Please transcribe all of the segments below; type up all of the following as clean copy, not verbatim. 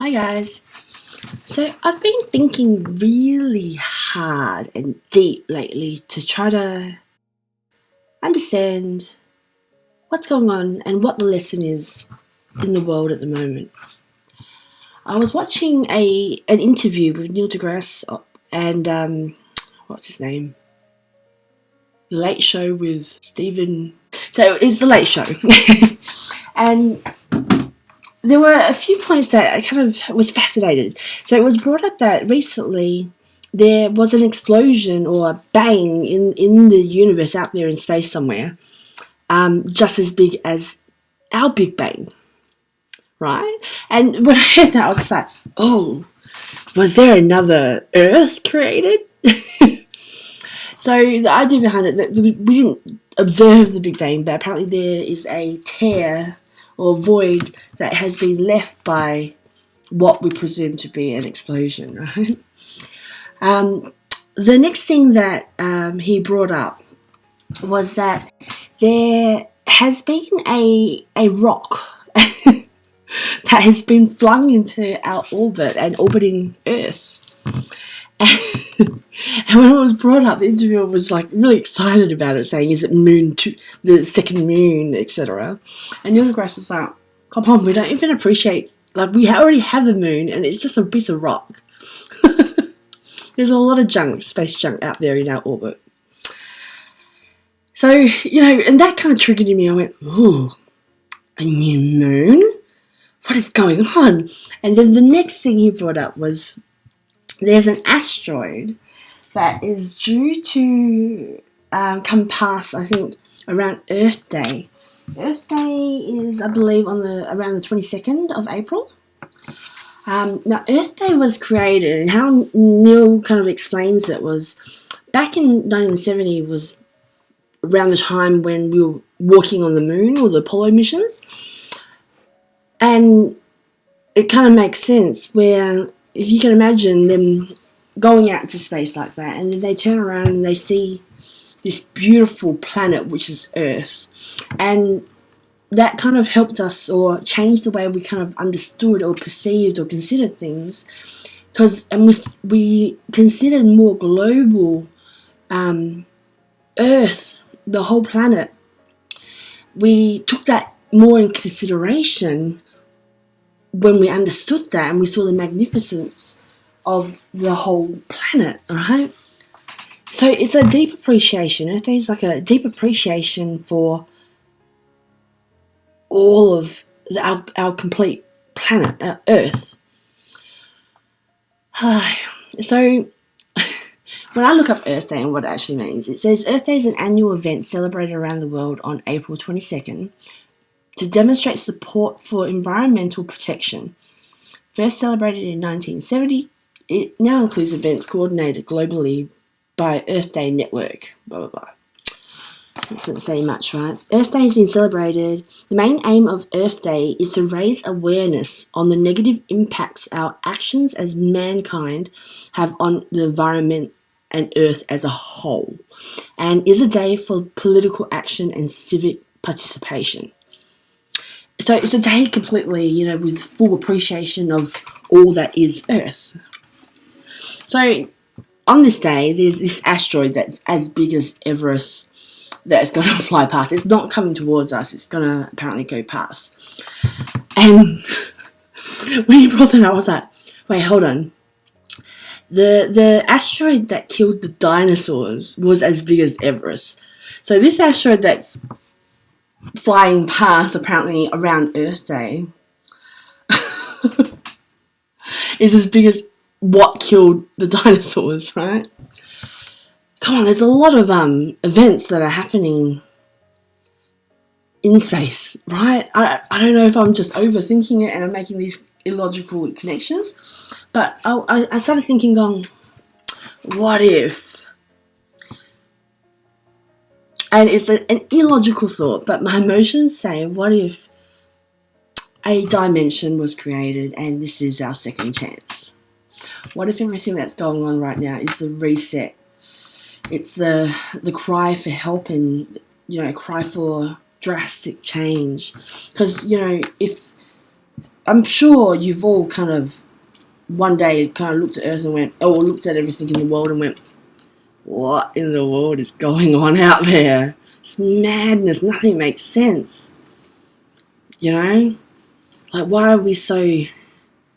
Hi guys. So I've been thinking really hard and deep lately to try to understand what's going on and what the lesson is in the world at the moment. I was watching an interview with Neil deGrasse and what's his name? The Late Show with Stephen. So it's The Late Show. And there were a few points that I kind of was fascinated. So it was brought up that recently there was an explosion or a bang in the universe out there in space somewhere, just as big as our Big Bang, right? And when I heard that, I was just like, oh, was there another Earth created? So the idea behind it, that we didn't observe the Big Bang, but apparently there is a tear or void that has been left by what we presume to be an explosion, right? The next thing that he brought up was that there has been a rock that has been flung into our orbit and orbiting Earth. And when it was brought up, the interviewer was like really excited about it, saying, "Is it Moon 2, the second moon, etc." And Neil deGrasse was like, "Come on, we don't even appreciate, like, we already have a moon, and it's just a piece of rock." There's a lot of junk, space junk out there in our orbit. So, and that kind of triggered in me. I went, "Ooh, a new moon? What is going on?" And then the next thing he brought up was there's an asteroid that is due to come past, I think, around Earth Day. Earth Day is, I believe, around the 22nd of April. Now, Earth Day was created, and how Neil kind of explains it was back in 1970 was around the time when we were walking on the moon, or the Apollo missions. And it kind of makes sense where, if you can imagine them going out into space like that, and then they turn around and they see this beautiful planet, which is Earth, and that kind of helped us or changed the way we kind of understood or perceived or considered things, because we considered more global Earth, the whole planet. We took that more in consideration when we understood that, and we saw the magnificence of the whole planet, right? So it's a deep appreciation. Earth Day is like a deep appreciation for all of our complete planet, our Earth. So when I look up Earth Day and what it actually means, it says Earth Day is an annual event celebrated around the world on April 22nd to demonstrate support for environmental protection. First celebrated in 1970, it now includes events coordinated globally by Earth Day Network, blah, blah, blah. It doesn't say much, right? Earth Day has been celebrated. The main aim of Earth Day is to raise awareness on the negative impacts our actions as mankind have on the environment and Earth as a whole, and is a day for political action and civic participation. So it's a day completely, with full appreciation of all that is Earth. So on this day, there's this asteroid that's as big as Everest that's going to fly past. It's not coming towards us. It's going to apparently go past. And when you brought that up, I was like, wait, hold on. The asteroid that killed the dinosaurs was as big as Everest. So this asteroid that's flying past apparently around Earth Day is as big as what killed the dinosaurs, right? Come on, there's a lot of events that are happening in space, right? I don't know if I'm just overthinking it and I'm making these illogical connections, but I started thinking, what if? And it's an illogical thought, but my emotions say, what if a dimension was created and this is our second chance? What if everything that's going on right now is the reset? It's the cry for help and, a cry for drastic change. Because, if I'm sure you've all kind of one day kind of looked at Earth and went, or looked at everything in the world and went, what in the world is going on out there? It's madness. Nothing makes sense. You know? Like, why are we so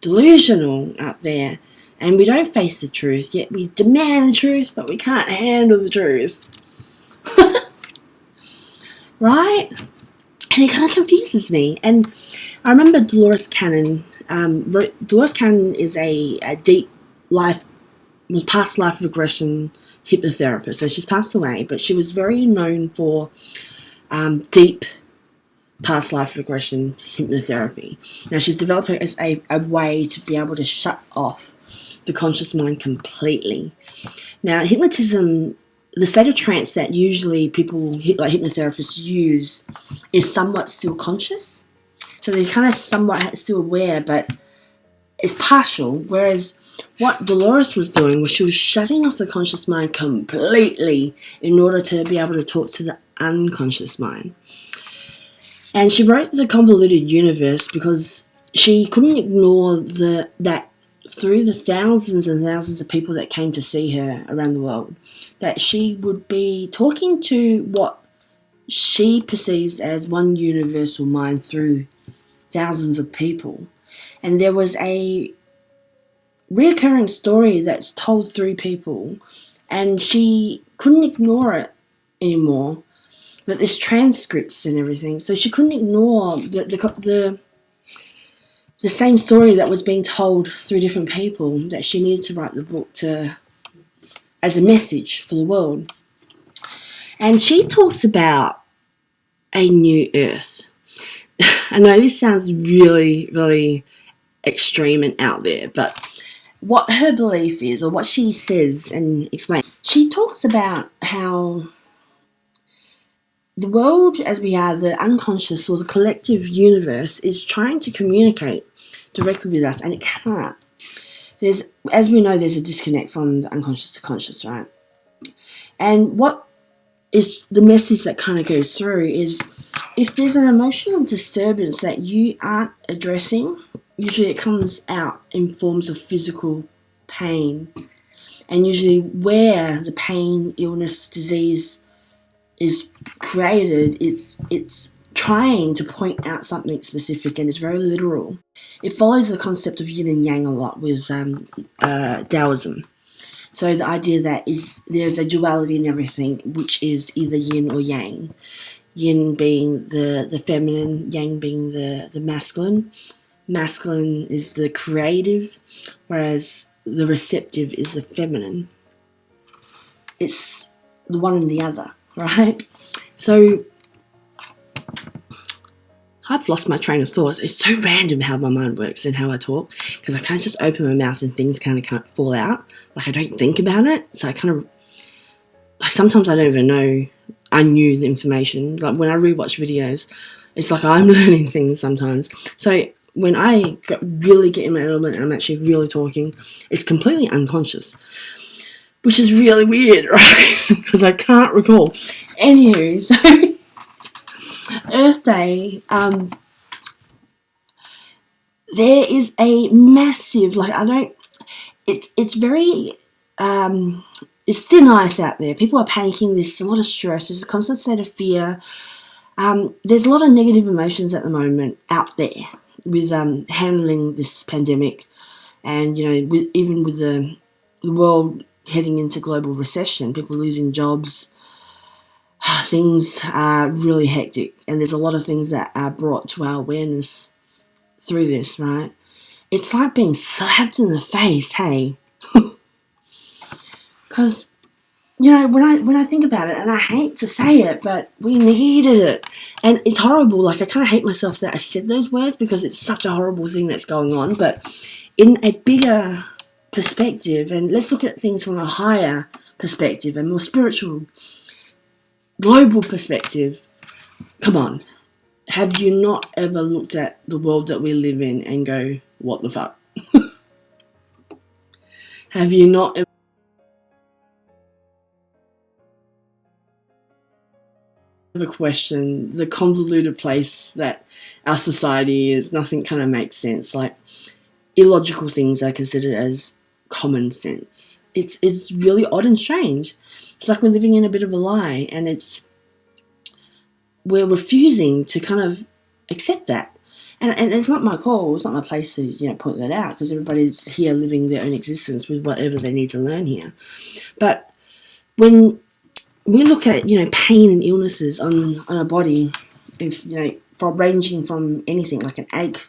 delusional out there? And we don't face the truth, yet we demand the truth, but we can't handle the truth. Right? And it kind of confuses me. And I remember Dolores Cannon. Dolores Cannon is a deep life, past life regression hypnotherapist. So she's passed away, but she was very known for deep past life regression hypnotherapy. Now she's developed it as a way to be able to shut off the conscious mind completely. Now hypnotism, the state of trance that usually people like hypnotherapists use, is somewhat still conscious. So they're kind of somewhat still aware, but it's partial. Whereas what Dolores was doing was she was shutting off the conscious mind completely in order to be able to talk to the unconscious mind. And she wrote The Convoluted Universe because she couldn't ignore that through the thousands and thousands of people that came to see her around the world, that she would be talking to what she perceives as one universal mind through thousands of people. And there was a reoccurring story that's told through people, and she couldn't ignore it anymore. But there's transcripts and everything, so she couldn't ignore the same story that was being told through different people, that she needed to write the book as a message for the world. And she talks about a new earth. I know this sounds really, really extreme and out there, but what her belief is, or what she says and explains, she talks about how the world as we are, the unconscious or the collective universe, is trying to communicate directly with us, and it can't. As we know, there's a disconnect from the unconscious to conscious, right? And what is the message that kind of goes through is, if there's an emotional disturbance that you aren't addressing, usually it comes out in forms of physical pain. And usually where the pain, illness, disease is created, it's trying to point out something specific, and it's very literal. It follows the concept of yin and yang a lot with Taoism. So the idea that there's a duality in everything, which is either yin or yang. Yin being the feminine, yang being the masculine. Masculine is the creative, whereas the receptive is the feminine. It's the one and the other, right? So I've lost my train of thought. It's so random how my mind works and how I talk, because I can't just open my mouth and things kind of fall out. Like, I don't think about it. So I kind of, like, sometimes I don't even know I knew the information. Like, when I rewatch videos, it's like I'm learning things sometimes. So when I really get in my element and I'm actually really talking, it's completely unconscious, which is really weird, right? Because I can't recall. Anywho, so Earth Day, there is a massive, it's very, it's thin ice out there. People are panicking, there's a lot of stress, there's a constant state of fear. There's a lot of negative emotions at the moment out there with handling this pandemic, and, even with the world heading into global recession, people losing jobs, things are really hectic, and there's a lot of things that are brought to our awareness through this, right? It's like being slapped in the face, hey? Because, when I think about it, and I hate to say it, but we needed it. And it's horrible. Like, I kind of hate myself that I said those words, because it's such a horrible thing that's going on. But in a bigger perspective, and let's look at things from a higher perspective, a more spiritual, global perspective, come on. Have you not ever looked at the world that we live in and go, what the fuck? Have you not of a question. The convoluted place that our society is, nothing kind of makes sense. Like, illogical things are considered as common sense. It's really odd and strange. It's like we're living in a bit of a lie, and we're refusing to kind of accept that. And it's not my call, it's not my place to, point that out, because everybody's here living their own existence with whatever they need to learn here. But when we look at, pain and illnesses on a body, if, ranging from anything like an ache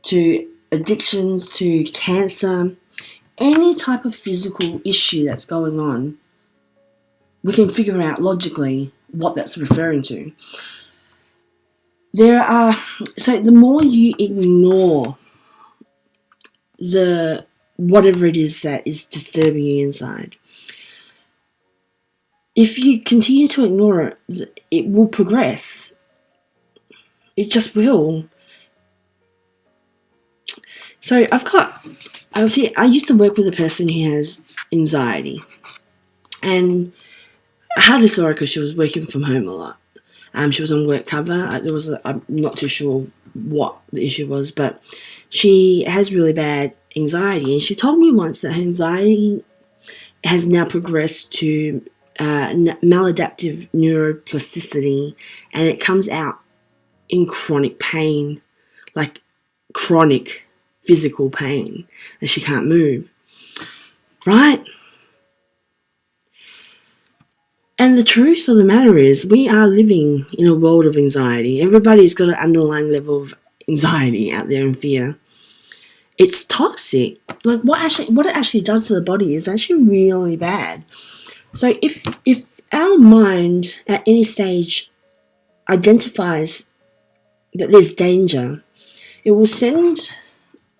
to addictions to cancer, any type of physical issue that's going on, we can figure out logically what that's referring to. So the more you ignore the whatever it is that is disturbing you inside, if you continue to ignore it, it will progress. It just will. So I used to work with a person who has anxiety, and I hardly saw her because she was working from home a lot. She was on work cover. I'm not too sure what the issue was, but she has really bad anxiety. And she told me once that her anxiety has now progressed to maladaptive neuroplasticity, and it comes out in chronic pain, like chronic physical pain, that she can't move. Right? And the truth of the matter is, we are living in a world of anxiety. Everybody's got an underlying level of anxiety out there and fear. It's toxic. Like what it actually does to the body is actually really bad. So if our mind at any stage identifies that there's danger, it will send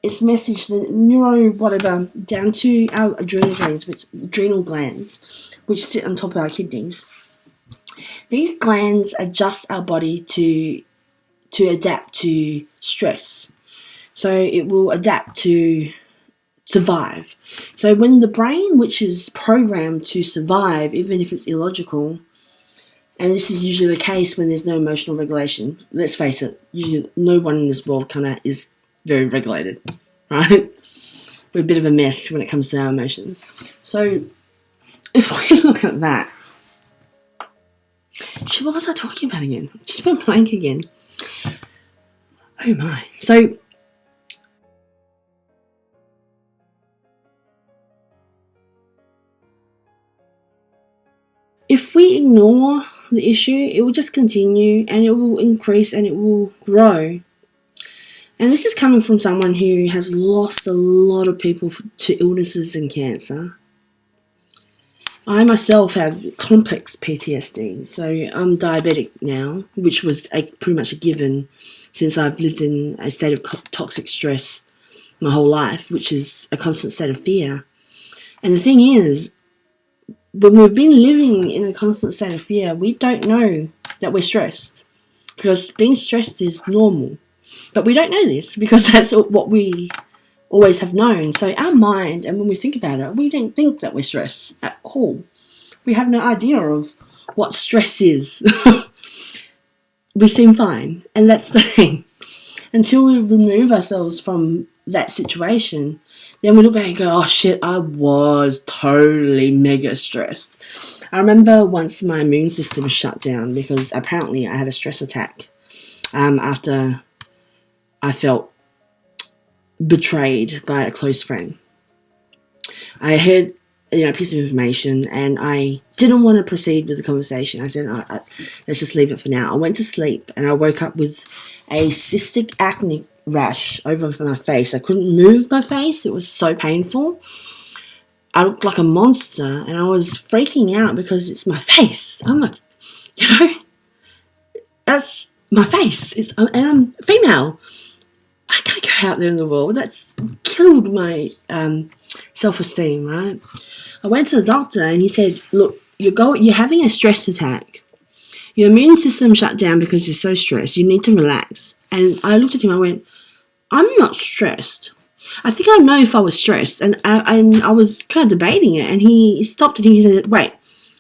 its message, the down to our adrenal glands, which sit on top of our kidneys. These glands adjust our body to adapt to stress. So it will adapt to survive. So when the brain, which is programmed to survive, even if it's illogical, and this is usually the case when there's no emotional regulation. Let's face it, usually no one in this world kind of is very regulated, right? We're a bit of a mess when it comes to our emotions. So if we look at that, what was I talking about again? Just went blank again. Oh my. So if we ignore the issue, it will just continue, and it will increase, and it will grow. And this is coming from someone who has lost a lot of people to illnesses and cancer. I myself have complex PTSD, so I'm diabetic now, which was pretty much a given since I've lived in a state of toxic stress my whole life, which is a constant state of fear. And the thing is, when we've been living in a constant state of fear, we don't know that we're stressed, because being stressed is normal. But we don't know this because that's what we always have known. So our mind, and when we think about it, we don't think that we're stressed at all. We have no idea of what stress is. We seem fine, and that's the thing. Until we remove ourselves from that situation, then we look back and go, oh shit, I was totally mega stressed. I remember once my immune system shut down because apparently I had a stress attack after I felt betrayed by a close friend. I heard a piece of information, and I didn't want to proceed with the conversation. I said, let's just leave it for now. I went to sleep, and I woke up with a cystic acne rash over my face. I couldn't move my face. It was so painful. I looked like a monster, and I was freaking out because it's my face. I'm like, that's my face. And I'm female. I can't go out there in the world. That's killed my self-esteem, right? I went to the doctor, and he said, look, you're having a stress attack. Your immune system shut down because you're so stressed. You need to relax. And I looked at him, I went, I'm not stressed. I think I know if I was stressed. And I was kind of debating it, and he stopped and he said, wait,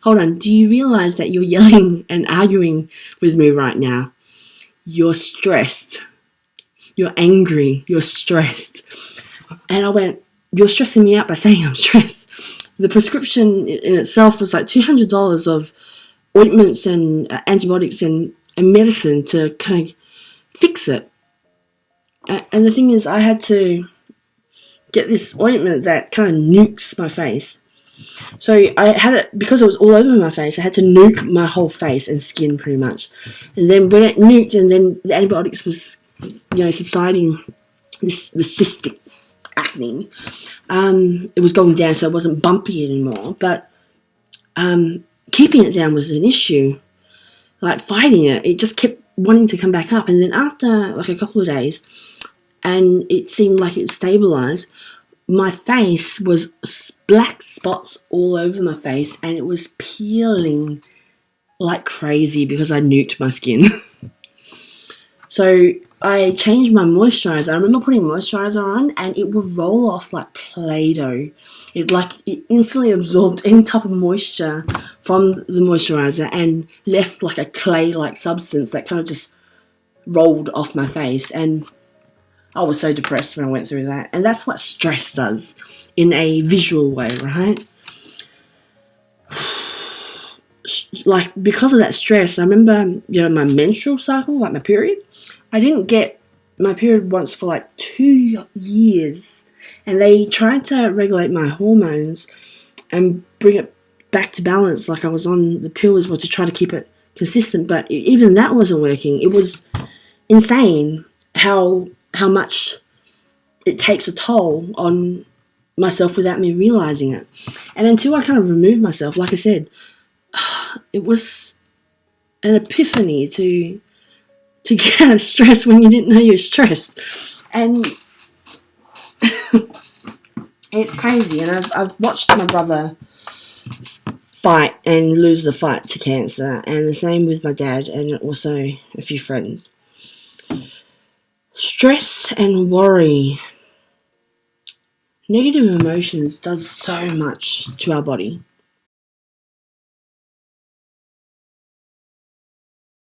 hold on, do you realize that you're yelling and arguing with me right now? You're stressed. You're angry. You're stressed. And I went, you're stressing me out by saying I'm stressed. The prescription in itself was like $200 of ointments and antibiotics and medicine to kind of fix it. And the thing is, I had to get this ointment that kind of nukes my face. So I had it, because it was all over my face, I had to nuke my whole face and skin pretty much. And then when it nuked and then the antibiotics was, subsiding, the cystic acne, it was going down, so it wasn't bumpy anymore. But keeping it down was an issue. Like fighting it, it just kept wanting to come back up. And then after like a couple of days, and it seemed like it stabilized, my face was black spots all over my face, and it was peeling like crazy because I nuked my skin. So I changed my moisturizer. I remember putting moisturizer on, and it would roll off like Play-Doh. It instantly absorbed any type of moisture from the moisturizer and left like a clay-like substance that kind of just rolled off my face. And I was so depressed when I went through that. And that's what stress does in a visual way, right? Like, because of that stress, I remember, my menstrual cycle, like my period, I didn't get my period once for like 2 years. And they tried to regulate my hormones and bring it back to balance. Like, I was on the pill as well to try to keep it consistent. But even that wasn't working. It was insane how much it takes a toll on myself without me realizing it. And until I kind of removed myself, like I said, it was an epiphany to get out of stress when you didn't know you were stressed. And it's crazy. And I've watched my brother fight and lose the fight to cancer, and the same with my dad and also a few friends. Stress and worry, negative emotions, does so much to our body.